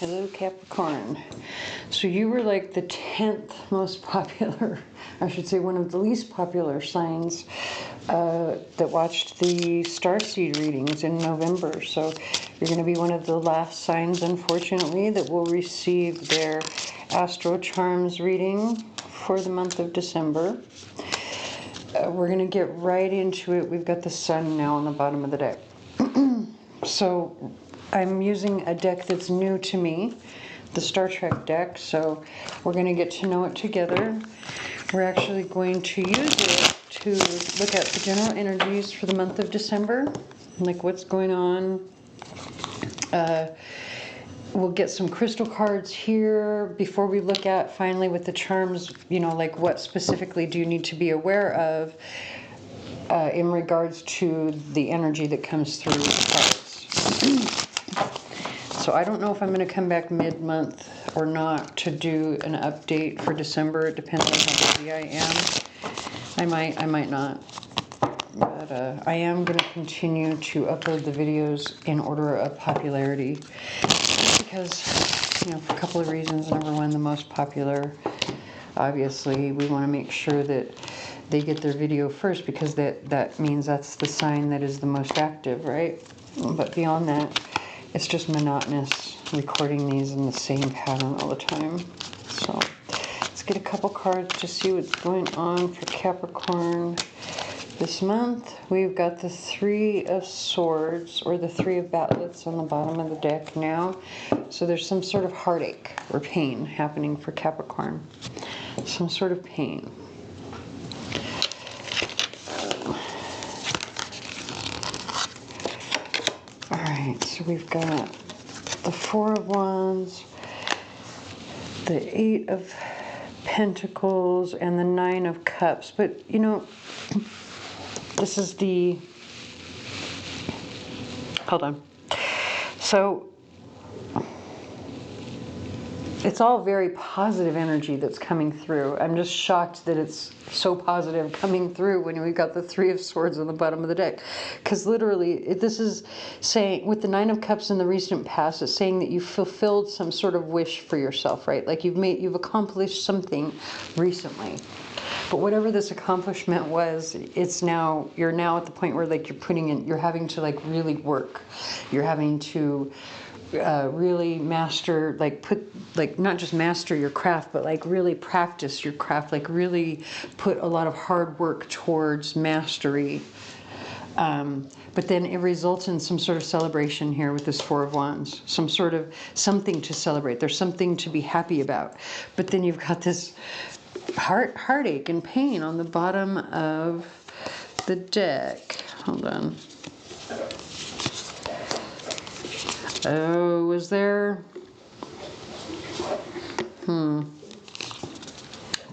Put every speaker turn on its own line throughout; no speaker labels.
Hello, Capricorn. So you were like the 10th most popular, I should say one of the least popular signs that watched the starseed readings in November. So you're going to be one of the last signs, unfortunately, that will receive their AstroCharms reading for the month of December. We're going to get right into it. We've got the sun now on the bottom of the deck. So I'm using a deck that's new to me, the Star Trek deck, so we're going to get to know it together. We're actually going to use it to look at the general energies for the month of December, like what's going on. We'll get some crystal cards here before we look at finally with the charms, you know, like what specifically do you need to be aware of in regards to the energy that comes through the cards. So I don't know if I'm going to come back mid-month or not to do an update for December. It depends on how busy I am. I might not. But I am going to continue to upload the videos in order of popularity. Because, you know, for a couple of reasons. Number one, the most popular. Obviously, we want to make sure that they get their video first because that means that's the sign that is the most active, right? But beyond that, it's just monotonous recording these in the same pattern all the time. So let's get a couple cards to see what's going on for Capricorn this month. We've got the Three of Swords, or the Three of Batlets on the bottom of the deck now. So there's some sort of heartache or pain happening for Capricorn. Some sort of pain. Alright, so we've got the Four of Wands, the Eight of Pentacles, and the Nine of Cups. But, you know, this is the... Hold on. So, it's all very positive energy that's coming through. I'm just shocked that it's so positive coming through when we've got the Three of Swords on the bottom of the deck. Because literally, this is saying, with the Nine of Cups in the recent past, it's saying that you've fulfilled some sort of wish for yourself, right? Like you've accomplished something recently. But whatever this accomplishment was, you're now at the point where like you're having to like really work. You're having to really master, not just master your craft, but like really practice your craft, like really put a lot of hard work towards mastery. But then it results in some sort of celebration here with this Four of Wands, some sort of something to celebrate. There's something to be happy about. But then you've got this heartache and pain on the bottom of the deck. Hold on. Oh, was there?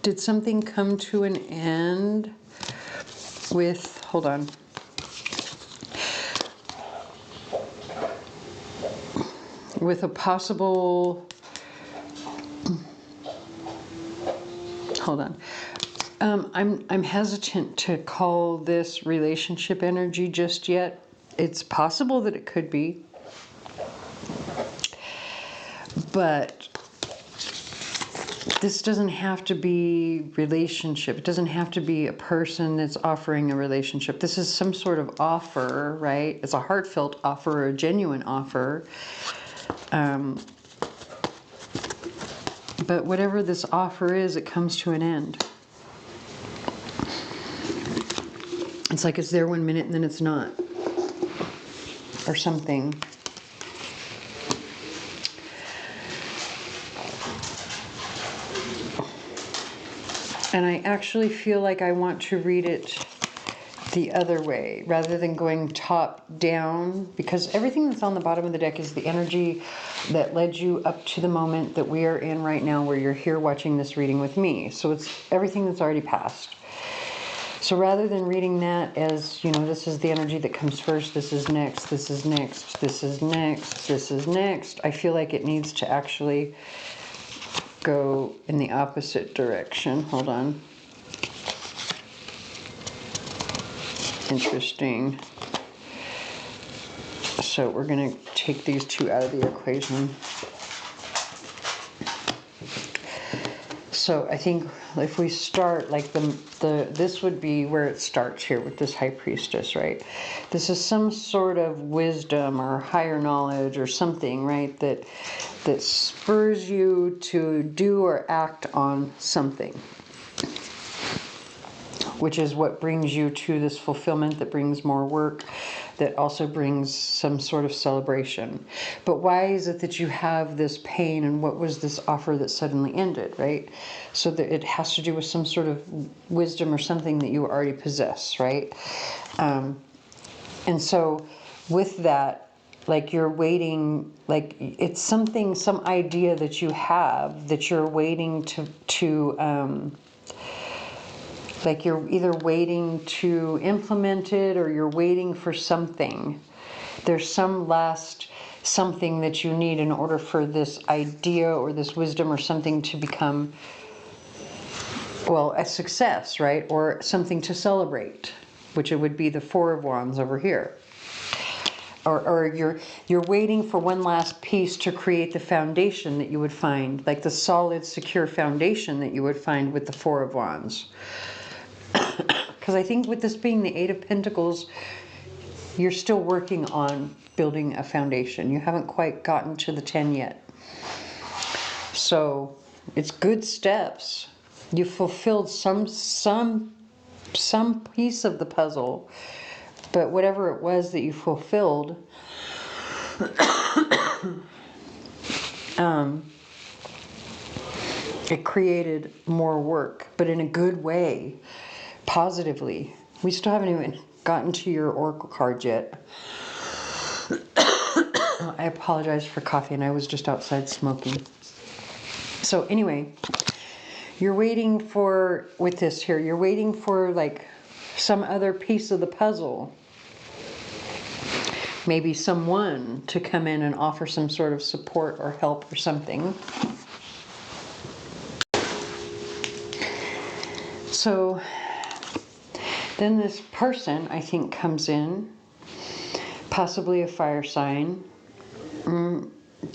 Did something come to an end with, hold on. With a possible, hold on. I'm hesitant to call this relationship energy just yet. It's possible that it could be. But this doesn't have to be relationship. It doesn't have to be a person that's offering a relationship. This is some sort of offer, right? It's a heartfelt offer, or a genuine offer. But whatever this offer is, it comes to an end. It's like it's there 1 minute and then it's not. Or something. And I actually feel like I want to read it the other way, rather than going top down, because everything that's on the bottom of the deck is the energy that led you up to the moment that we are in right now, where you're here watching this reading with me. So it's everything that's already passed. So rather than reading that as, you know, this is the energy that comes first, this is next, this is next, this is next, this is next, I feel like it needs to actually go in the opposite direction. Hold on. Interesting. So we're going to take these two out of the equation. So I think if we start, like this would be where it starts here with this High Priestess, right? This is some sort of wisdom or higher knowledge or something, right? That spurs you to do or act on something, which is what brings you to this fulfillment, that brings more work, that also brings some sort of celebration. But why is it that you have this pain, and what was this offer that suddenly ended, right? So that it has to do with some sort of wisdom or something that you already possess, right? And so with that, like you're waiting, like it's something, some idea that you have that you're waiting like you're either waiting to implement it or you're waiting for something. There's some last something that you need in order for this idea or this wisdom or something to become, well, a success, right? Or something to celebrate, which it would be the Four of Wands over here. Or you're waiting for one last piece to create the foundation that you would find, like the solid, secure foundation that you would find with the Four of Wands. Because I think with this being the Eight of Pentacles, you're still working on building a foundation. You haven't quite gotten to the 10 yet. So it's good steps. You fulfilled some piece of the puzzle, but whatever it was that you fulfilled, it created more work, but in a good way. Positively. We still haven't even gotten to your oracle card yet. I apologize for coffee, and I was just outside smoking. So anyway, you're waiting for, with this here, you're waiting for like some other piece of the puzzle. Maybe someone to come in and offer some sort of support or help or something. So then this person, I think, comes in, possibly a fire sign,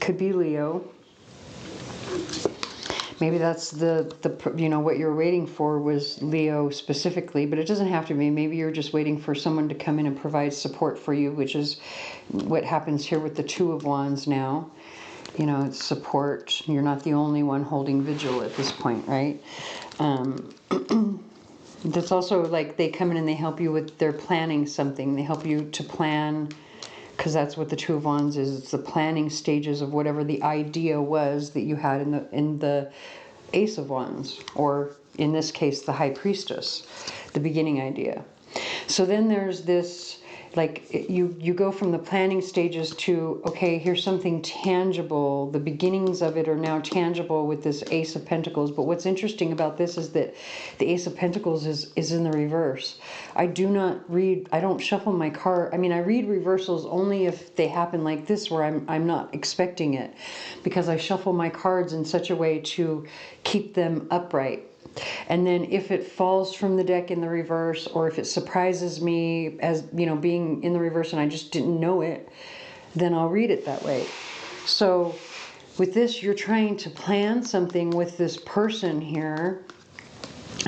could be Leo. Maybe that's the you know, what you're waiting for was Leo specifically, but it doesn't have to be. Maybe you're just waiting for someone to come in and provide support for you, which is what happens here with the Two of Wands now. You know, it's support. You're not the only one holding vigil at this point, right? That's also like they come in and they help you with their planning something. They help you to plan, because that's what the Two of Wands is. It's the planning stages of whatever the idea was that you had in the Ace of Wands, or in this case, the High Priestess, the beginning idea. So then there's this, like you go from the planning stages to, okay, here's something tangible. The beginnings of it are now tangible with this Ace of Pentacles. But what's interesting about this is that the Ace of Pentacles is in the reverse. I don't shuffle my card. I mean, I read reversals only if they happen like this, where I'm not expecting it, because I shuffle my cards in such a way to keep them upright. And then if it falls from the deck in the reverse, or if it surprises me as, you know, being in the reverse and I just didn't know it, then I'll read it that way. So with this, you're trying to plan something with this person here,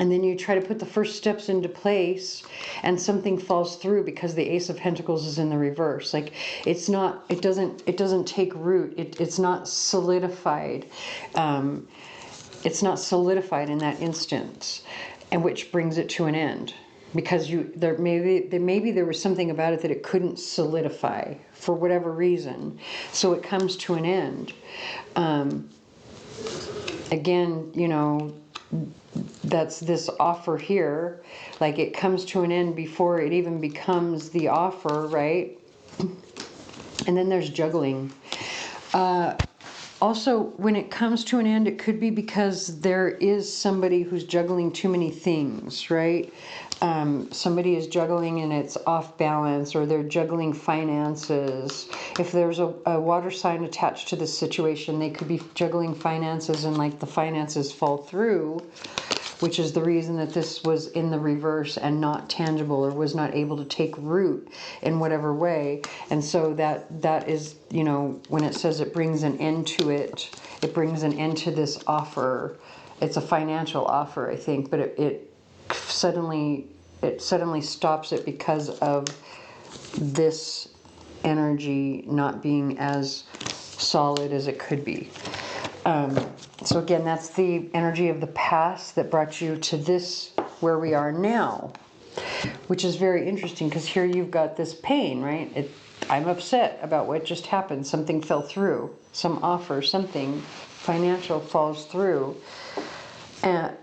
and then you try to put the first steps into place, and something falls through because the Ace of Pentacles is in the reverse. Like it doesn't take root. It's not solidified. It's not solidified in that instance, and which brings it to an end, because maybe there was something about it that it couldn't solidify for whatever reason, so it comes to an end. Again, you know, that's this offer here, like it comes to an end before it even becomes the offer, right? And then there's juggling. Also, when it comes to an end, it could be because there is somebody who's juggling too many things, right? Somebody is juggling and it's off balance, or they're juggling finances. If there's a water sign attached to this situation, they could be juggling finances, and like the finances fall through, which is the reason that this was in the reverse and not tangible, or was not able to take root in whatever way. And so that is, you know, when it says it brings an end to it, it brings an end to this offer. it's a financial offer, I think, but it suddenly stops it because of this energy not being as solid as it could be. So again, that's the energy of the past that brought you to this, where we are now, which is very interesting because here you've got this pain, right? I'm upset about what just happened. Something fell through, some offer, something financial falls through. And,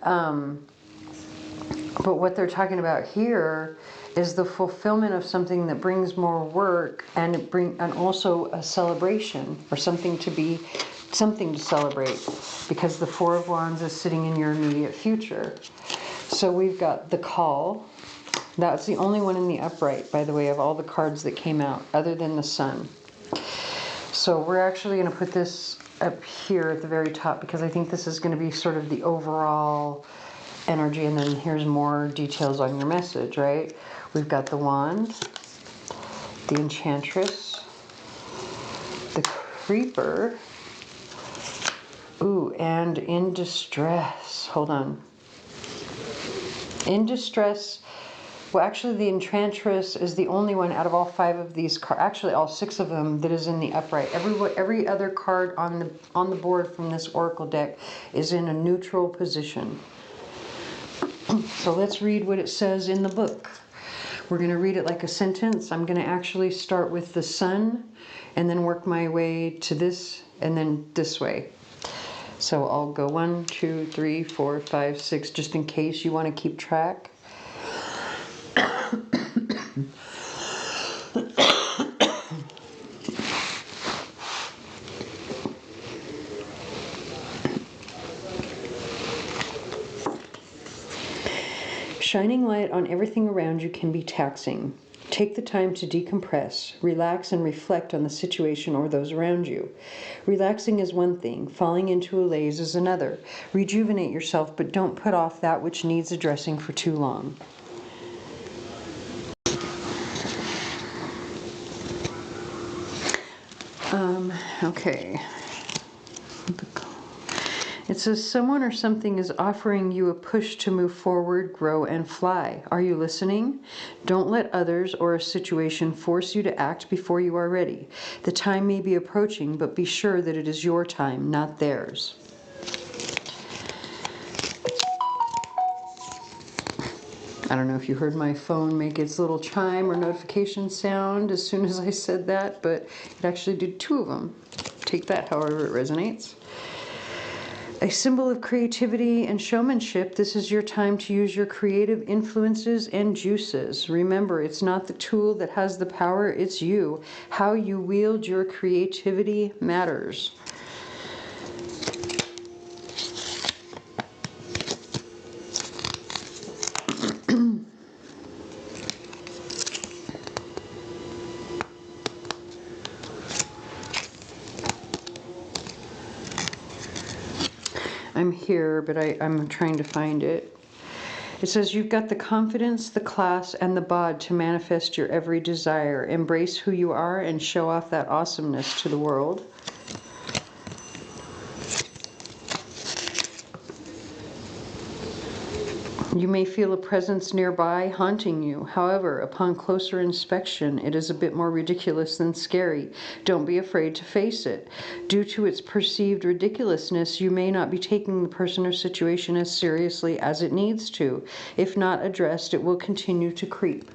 but what they're talking about here is the fulfillment of something that brings more work, and and also a celebration, or something to celebrate, because the Four of Wands is sitting in your immediate future. So we've got the call. That's the only one in the upright, by the way, of all the cards that came out, other than the Sun. So we're actually going to put this up here at the very top, because I think this is going to be sort of the overall energy, and then here's more details on your message, right? We've got the Wand, the Enchantress, the Creeper, ooh, and in distress. Hold on. In distress. Well, actually, the Enchantress is the only one out of all 5 of these cards, actually all 6 of them, that is in the upright. Every other card on the board from this Oracle deck is in a neutral position. So let's read what it says in the book. We're going to read it like a sentence. I'm going to actually start with the Sun and then work my way to this and then this way. So I'll go 1, 2, 3, 4, 5, 6, just in case you want to keep track. Shining light on everything around you can be taxing. Take the time to decompress, relax, and reflect on the situation or those around you. Relaxing is one thing, falling into a laze is another. Rejuvenate yourself, but don't put off that which needs addressing for too long. Okay. It says someone or something is offering you a push to move forward, grow, and fly. Are you listening? Don't let others or a situation force you to act before you are ready. The time may be approaching, but be sure that it is your time, not theirs. I don't know if you heard my phone make its little chime or notification sound as soon as I said that, but it actually did 2 of them. Take that however it resonates. A symbol of creativity and showmanship, this is your time to use your creative influences and juices. Remember, it's not the tool that has the power, it's you. How you wield your creativity matters. I'm here, but I'm trying to find it. It says you've got the confidence, the class, and the bod to manifest your every desire. Embrace who you are and show off that awesomeness to the world. You may feel a presence nearby haunting you. However, upon closer inspection, it is a bit more ridiculous than scary. Don't be afraid to face it. Due to its perceived ridiculousness, you may not be taking the person or situation as seriously as it needs to. If not addressed, it will continue to creep.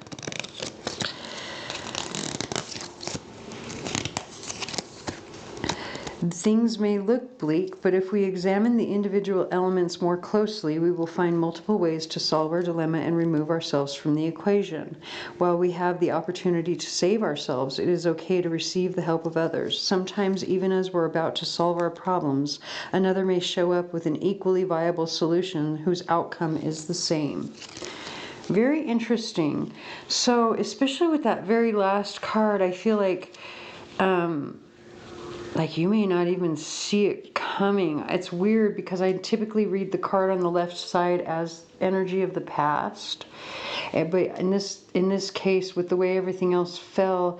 Things may look bleak, but if we examine the individual elements more closely, we will find multiple ways to solve our dilemma and remove ourselves from the equation. While we have the opportunity to save ourselves, it is okay to receive the help of others. Sometimes, even as we're about to solve our problems, another may show up with an equally viable solution whose outcome is the same. Very interesting. So, especially with that very last card, I feel like you may not even see it coming. It's weird because I typically read the card on the left side as energy of the past. But in this case, with the way everything else fell,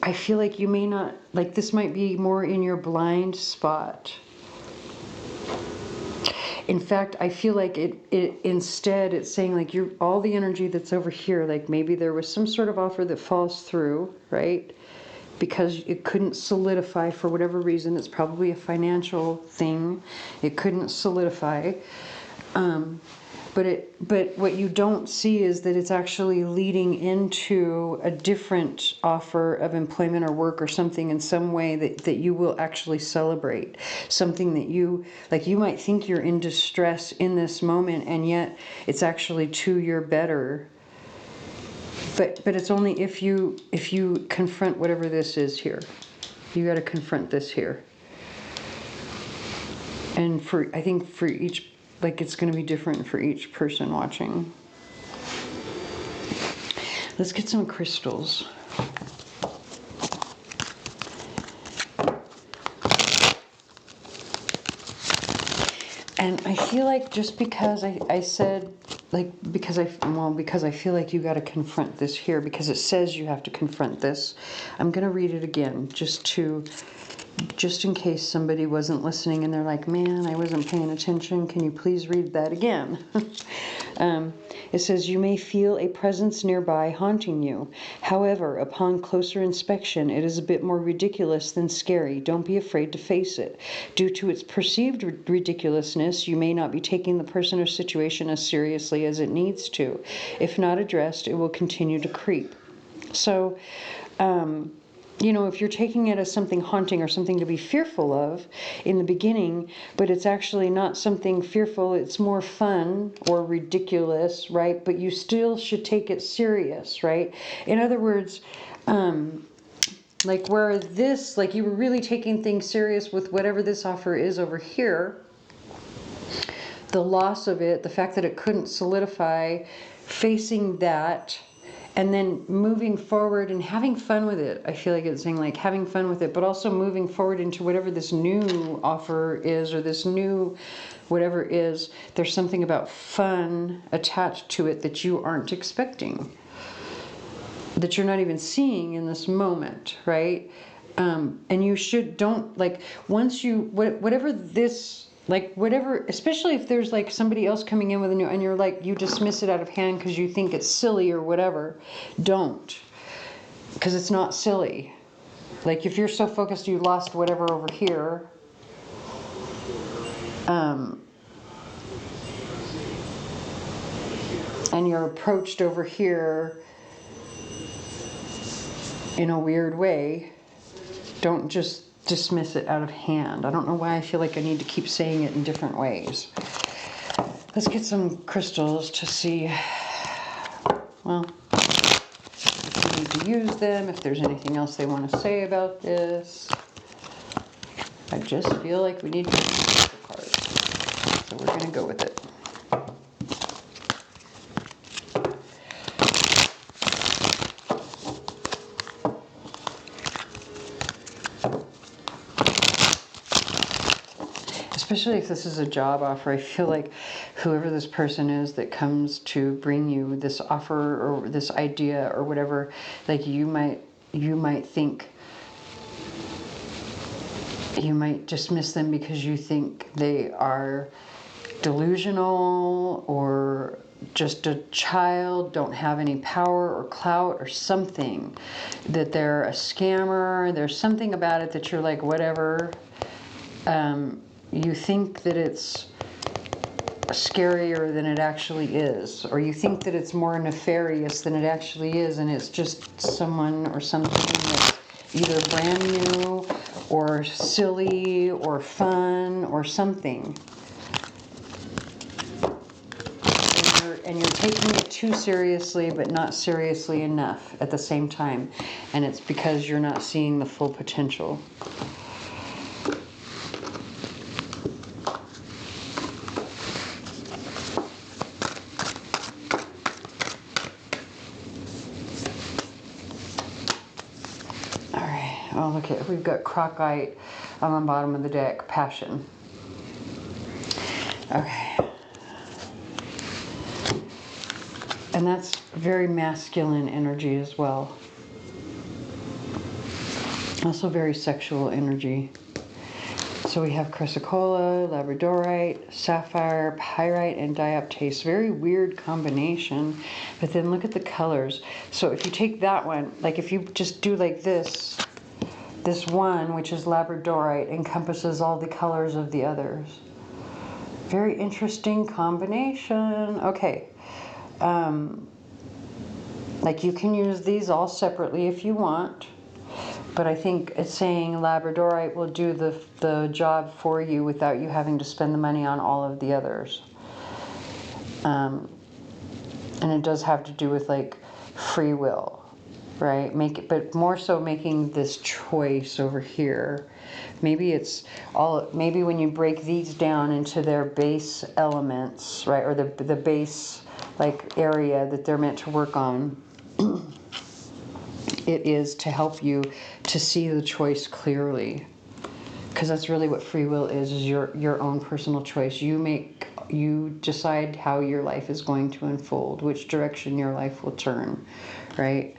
I feel like you may not, this might be more in your blind spot. In fact, I feel like it instead it's saying like all the energy that's over here, like maybe there was some sort of offer that falls through, right? Because it couldn't solidify for whatever reason. It's probably a financial thing. It couldn't solidify. But what you don't see is that it's actually leading into a different offer of employment or work or something in some way that you will actually celebrate. Something that you might think you're in distress in this moment, and yet it's actually to your better. But it's only if you confront whatever this is here. You got to confront this here. And I think for each, like, it's going to be different for each person watching. Let's get some crystals. And I feel like just because I said, like, because I feel like you got to confront this here, because it says you have to confront this. I'm going to read it again just in case somebody wasn't listening and they're like, man, I wasn't paying attention. Can you please read that again? It says, you may feel a presence nearby haunting you. However, upon closer inspection, it is a bit more ridiculous than scary. Don't be afraid to face it. Due to its perceived ridiculousness, you may not be taking the person or situation as seriously as it needs to. If not addressed, it will continue to creep. So, you know, if you're taking it as something haunting or something to be fearful of in the beginning, but it's actually not something fearful, it's more fun or ridiculous, right? But you still should take it serious, right? In other words, like where this, like you were really taking things serious with whatever this offer is over here, the loss of it, the fact that it couldn't solidify, facing that, and then moving forward and having fun with it. I feel like it's saying like having fun with it, but also moving forward into whatever this new offer is, or this new whatever is. There's something about fun attached to it that you aren't expecting, that you're not even seeing in this moment, right? And you don't, like, once you, whatever this, like, whatever, especially if there's like somebody else coming in with a new, and you're like, you dismiss it out of hand because you think it's silly or whatever, don't. Because it's not silly. Like, if you're so focused you lost whatever over here, and you're approached over here in a weird way, don't just dismiss it out of hand. I don't know why I feel like I need to keep saying it in different ways. Let's get some crystals to see, well, if we need to use them, if there's anything else they want to say about this. I just feel like we need to use the cards. So we're going to go with it. Especially if this is a job offer, I feel like whoever this person is that comes to bring you this offer or this idea or whatever, like you might think, you might dismiss them because you think they are delusional or just a child, don't have any power or clout or something, that they're a scammer. There's something about it that you're like, whatever. You think that it's scarier than it actually is, or you think that it's more nefarious than it actually is, and it's just someone or something that's either brand new or silly or fun or something. And you're taking it too seriously, but not seriously enough at the same time. And it's because you're not seeing the full potential. Oh, look at, we've got Crocite on the bottom of the deck, Passion. Okay. And that's very masculine energy as well. Also very sexual energy. So we have chrysocolla, labradorite, sapphire, pyrite, and dioptase. Very weird combination. But then look at the colors. So if you take that one, like if you just do like this one, which is labradorite, encompasses all the colors of the others. Very interesting combination. Okay. Like you can use these all separately if you want. But I think it's saying labradorite will do the job for you without you having to spend the money on all of the others. And it does have to do with like free will, right? But more so making this choice over here. Maybe it's maybe when you break these down into their base elements, right? Or the base like area that they're meant to work on. It is to help you to see the choice clearly, because that's really what free will is your own personal choice. You decide how your life is going to unfold, which direction your life will turn, right?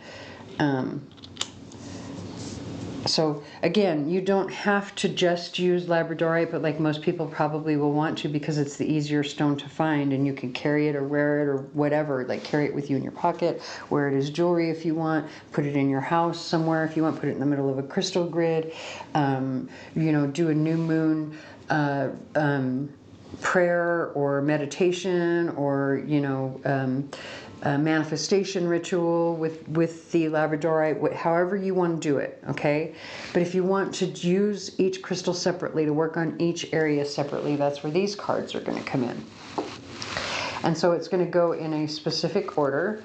So again, you don't have to just use labradorite, but like most people probably will want to, because it's the easier stone to find, and you can carry it or wear it or whatever, like carry it with you in your pocket, wear it as jewelry if you want, put it in your house somewhere if you want, put it in the middle of a crystal grid, you know, do a new moon prayer or meditation, or you know, a manifestation ritual with the labradorite, however you want to do it, okay? But if you want to use each crystal separately, to work on each area separately, that's where these cards are going to come in. And so it's going to go in a specific order.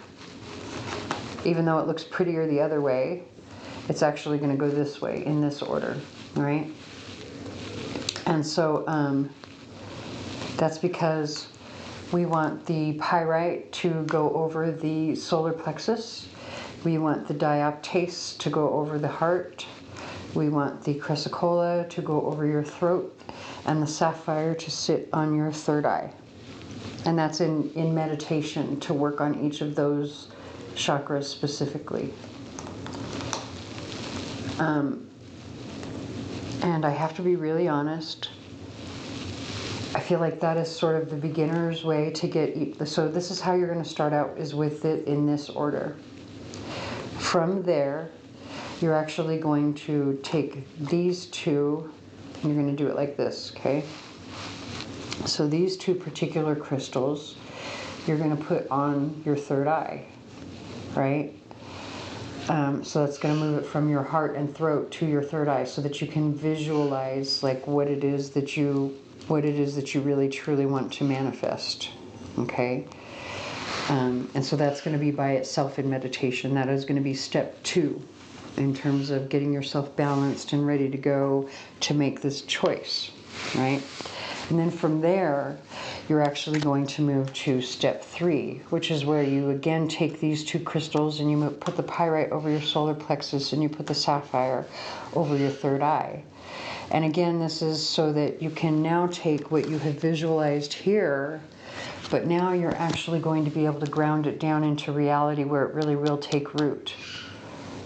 Even though it looks prettier the other way, it's actually going to go this way, in this order, right? And so that's because we want the pyrite to go over the solar plexus. We want the dioptase to go over the heart. We want the chrysocolla to go over your throat, and the sapphire to sit on your third eye. And that's in meditation, to work on each of those chakras specifically. And I have to be really honest, I feel like that is sort of the beginner's way to get, so this is how you're going to start out, is with it in this order. From there, you're actually going to take these two, and you're going to do it like this, okay? So these two particular crystals, you're going to put on your third eye, right? So that's going to move it from your heart and throat to your third eye, so that you can visualize like what it is that you really truly want to manifest, okay? And so that's going to be by itself in meditation. That is going to be step 2 in terms of getting yourself balanced and ready to go to make this choice, right? And then from there, you're actually going to move to step 3, which is where you again take these two crystals and you put the pyrite over your solar plexus, and you put the sapphire over your third eye. And again, this is so that you can now take what you have visualized here, but now you're actually going to be able to ground it down into reality, where it really will take root.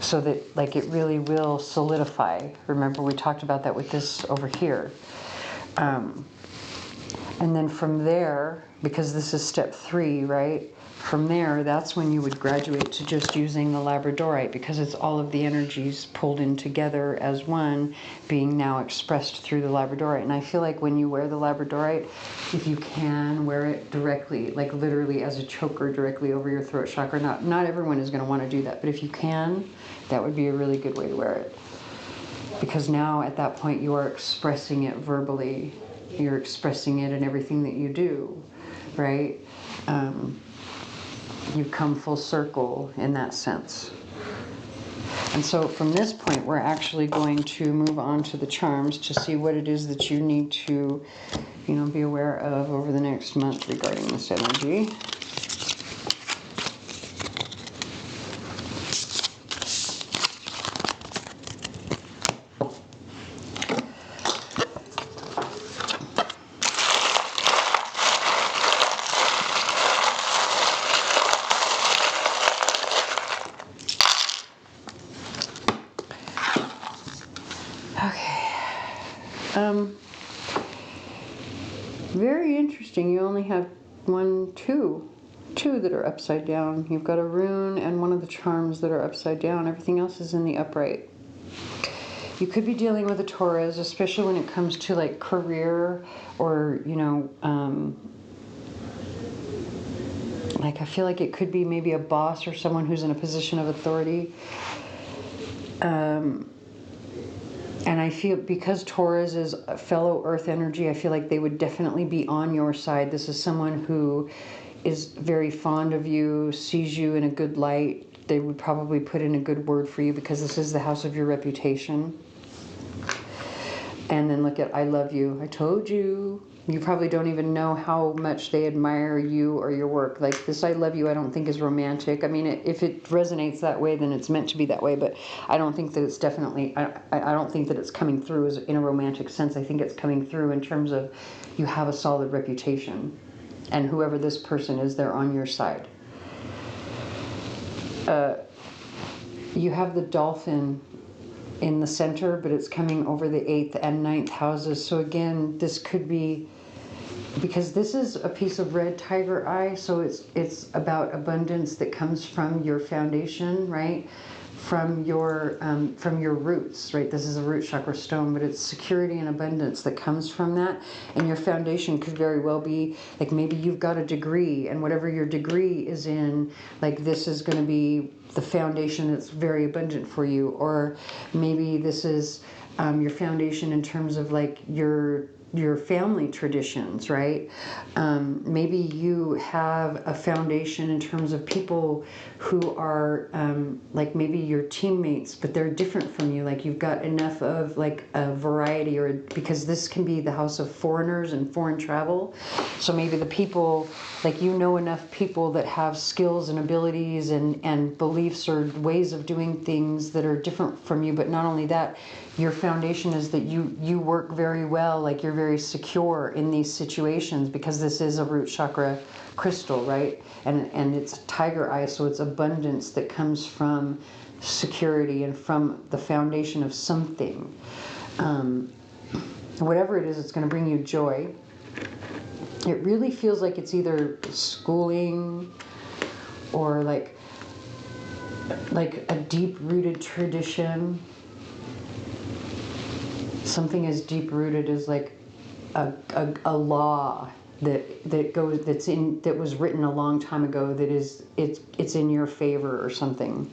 So that like it really will solidify. Remember, we talked about that with this over here. And then from there, because this is step 3, right? From there, that's when you would graduate to just using the labradorite, because it's all of the energies pulled in together as one, being now expressed through the labradorite. And I feel like when you wear the labradorite, if you can wear it directly, like literally as a choker directly over your throat chakra, not everyone is going to want to do that, but if you can, that would be a really good way to wear it. Because now at that point you are expressing it verbally. You're expressing it in everything that you do, right? You've come full circle in that sense. And so from this point, we're actually going to move on to the charms to see what it is that you need to, you know, be aware of over the next month regarding this energy. very interesting. You only have two that are upside down. You've got a rune and one of the charms that are upside down. Everything else is in the upright. You could be dealing with a Taurus, especially when it comes to like career or, you know, like I feel like it could be maybe a boss or someone who's in a position of authority. And I feel because Taurus is a fellow earth energy, I feel like they would definitely be on your side. This is someone who is very fond of you, sees you in a good light. They would probably put in a good word for you because this is the house of your reputation. And then look at I love you. I told you. You probably don't even know how much they admire you or your work. Like this I love you I don't think is romantic. I mean, if it resonates that way, then it's meant to be that way. But I don't think that it's definitely, I don't think that it's coming through as in a romantic sense. I think it's coming through in terms of you have a solid reputation. And whoever this person is, they're on your side. You have the dolphin in the center, but it's coming over the 8th and 9th houses. So again, this could be, because this is a piece of red tiger eye, so it's about abundance that comes from your foundation, right? From your roots, right? This is a root chakra stone, but it's security and abundance that comes from that. And your foundation could very well be, like maybe you've got a degree, and whatever your degree is in, like this is going to be the foundation that's very abundant for you. Or maybe this is your foundation in terms of like your family traditions, right? Maybe you have a foundation in terms of people who are like maybe your teammates, but they're different from you. Like you've got enough of like a variety, or because this can be the house of foreigners and foreign travel. So maybe the people, like you know enough people that have skills and abilities and beliefs or ways of doing things that are different from you. But not only that, your foundation is that you work very well, like you're very secure in these situations, because this is a root chakra crystal, right? And it's tiger eye, so it's abundance that comes from security and from the foundation of something. Whatever it is, it's going to bring you joy. It really feels like it's either schooling or like a deep-rooted tradition. Something as deep-rooted as like a law that was written a long time ago that is it's in your favor or something.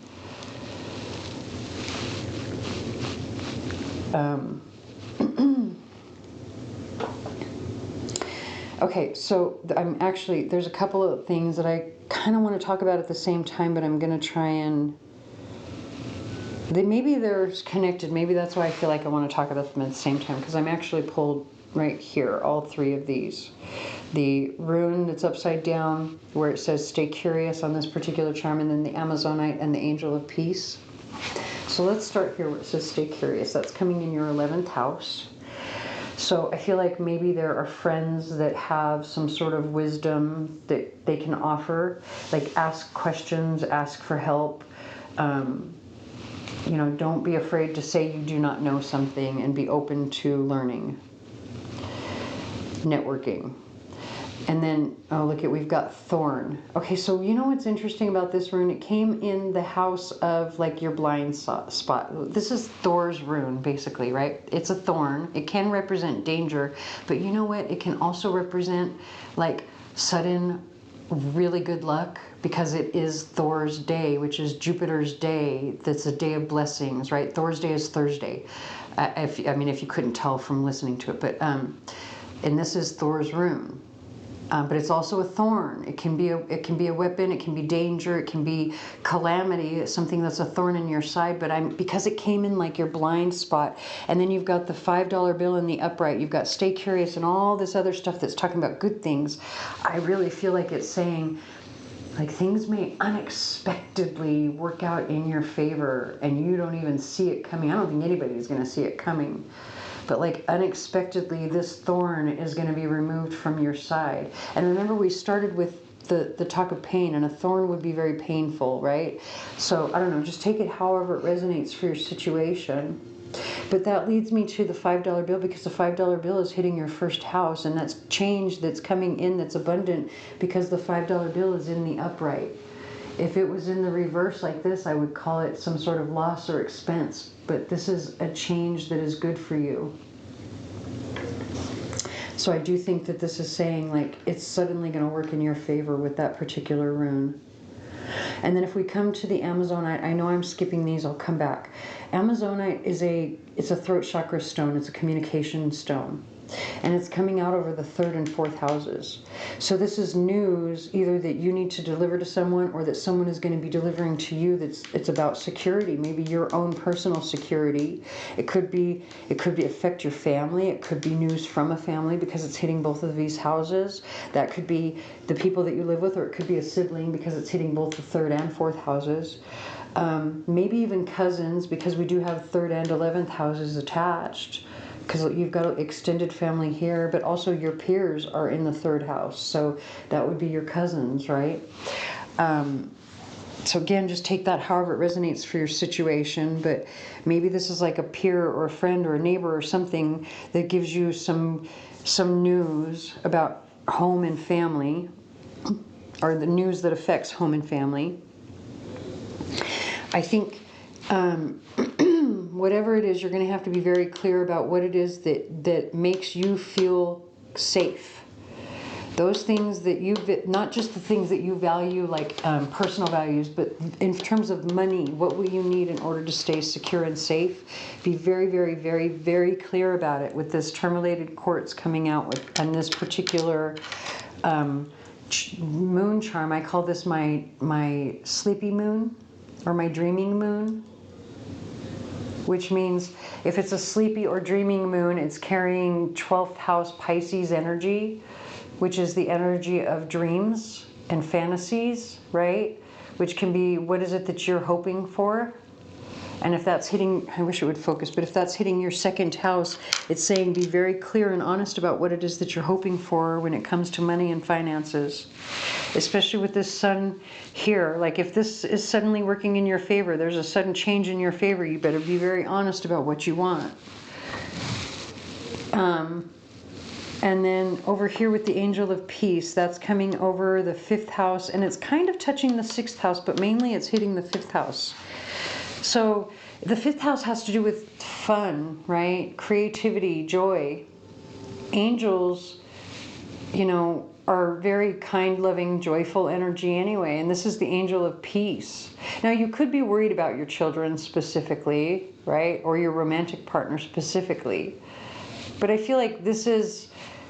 Okay, so there's a couple of things that I kind of want to talk about at the same time, but I'm going to try and maybe they're connected. Maybe that's why I feel like I want to talk about them at the same time, because I'm actually pulled right here, all three of these. The rune that's upside down where it says stay curious on this particular charm, and then the Amazonite and the Angel of Peace. So let's start here where it says stay curious. That's coming in your 11th house. So I feel like maybe there are friends that have some sort of wisdom that they can offer, like ask questions, ask for help. You know, don't be afraid to say you do not know something, and be open to learning. Networking. And then, oh, look at, we've got thorn. Okay, so you know what's interesting about this rune? It came in the house of like your blind spot. This is Thor's rune, basically, right? It's a thorn. It can represent danger, but you know what? It can also represent like sudden, really good luck, because it is Thor's day, which is Jupiter's day. That's a day of blessings, right? Thor's day is Thursday. If you couldn't tell from listening to it, but and this is Thor's rune. But it's also a thorn. It can be a weapon. It can be danger. It can be calamity. It's something that's a thorn in your side. But because it came in like your blind spot, and then you've got the $5 bill in the upright. You've got stay curious and all this other stuff that's talking about good things. I really feel like it's saying, like, things may unexpectedly work out in your favor, and you don't even see it coming. I don't think anybody's going to see it coming. But like unexpectedly, this thorn is going to be removed from your side. And remember, we started with the talk of pain, and a thorn would be very painful, right? So I don't know, just take it however it resonates for your situation. But that leads me to the $5 bill, because the $5 bill is hitting your first house, and that's change that's coming in that's abundant because the $5 bill is in the upright. If it was in the reverse like this, I would call it some sort of loss or expense. But this is a change that is good for you. So I do think that this is saying, like, it's suddenly going to work in your favor with that particular rune. And then if we come to the Amazonite, I know I'm skipping these, I'll come back. Amazonite is it's a throat chakra stone, it's a communication stone. And it's coming out over the 3rd and 4th houses. So this is news either that you need to deliver to someone, or that someone is going to be delivering to you. It's about security, maybe your own personal security. It could affect your family. It could be news from a family because it's hitting both of these houses. That could be the people that you live with, or it could be a sibling because it's hitting both the 3rd and 4th houses. Maybe even cousins, because we do have 3rd and 11th houses attached. Because you've got an extended family here, but also your peers are in the 3rd house. So that would be your cousins, right? So again, just take that however it resonates for your situation. But maybe this is like a peer or a friend or a neighbor or something that gives you some news about home and family, or the news that affects home and family. I think whatever it is, you're going to have to be very clear about what it is that makes you feel safe. Those things that not just the things that you value, like personal values, but in terms of money, what will you need in order to stay secure and safe? Be very, very, very, very clear about it with this tourmalated quartz coming out on this particular moon charm. I call this my sleepy moon, or my dreaming moon. Which means if it's a sleepy or dreaming moon, it's carrying 12th house Pisces energy, which is the energy of dreams and fantasies, right? Which can be, what is it that you're hoping for? And if that's hitting, I wish it would focus, but if that's hitting your 2nd house, it's saying be very clear and honest about what it is that you're hoping for when it comes to money and finances. Especially with this sun here. Like if this is suddenly working in your favor, there's a sudden change in your favor, you better be very honest about what you want. And then over here with the Angel of Peace, that's coming over the 5th house, and it's kind of touching the 6th house, but mainly it's hitting the 5th house. So the 5th house has to do with fun, right? Creativity, joy. Angels, you know, are very kind, loving, joyful energy anyway. And this is the Angel of Peace. Now, you could be worried about your children specifically, right? Or your romantic partner specifically. But I feel like this is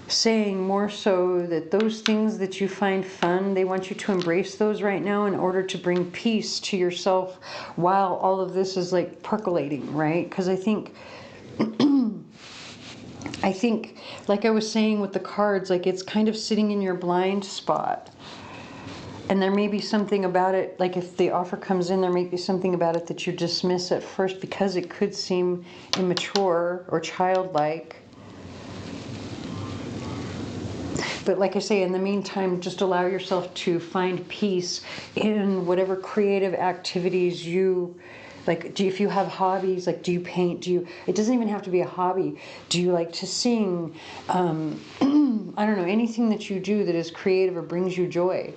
saying more so that those things that you find fun, they want you to embrace those right now in order to bring peace to yourself while all of this is like percolating, right? Because I think, like I was saying with the cards, like it's kind of sitting in your blind spot. And there may be something about it, like if the offer comes in, there may be something about it that you dismiss at first because it could seem immature or childlike. But like I say, in the meantime, just allow yourself to find peace in whatever creative activities you, like, if you have hobbies, like do you paint, it doesn't even have to be a hobby. Do you like to sing? I don't know, anything that you do that is creative or brings you joy.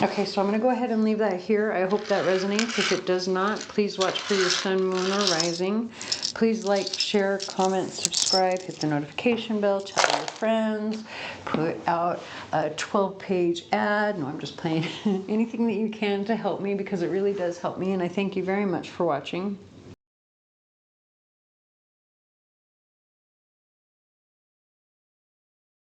Okay, so I'm going to go ahead and leave that here. I hope that resonates. If it does not, please watch for your sun, moon, or rising. Please like, share, comment, subscribe, hit the notification bell, tell your friends, put out a 12-page ad. No, I'm just playing. Anything that you can to help me, because it really does help me, and I thank you very much for watching.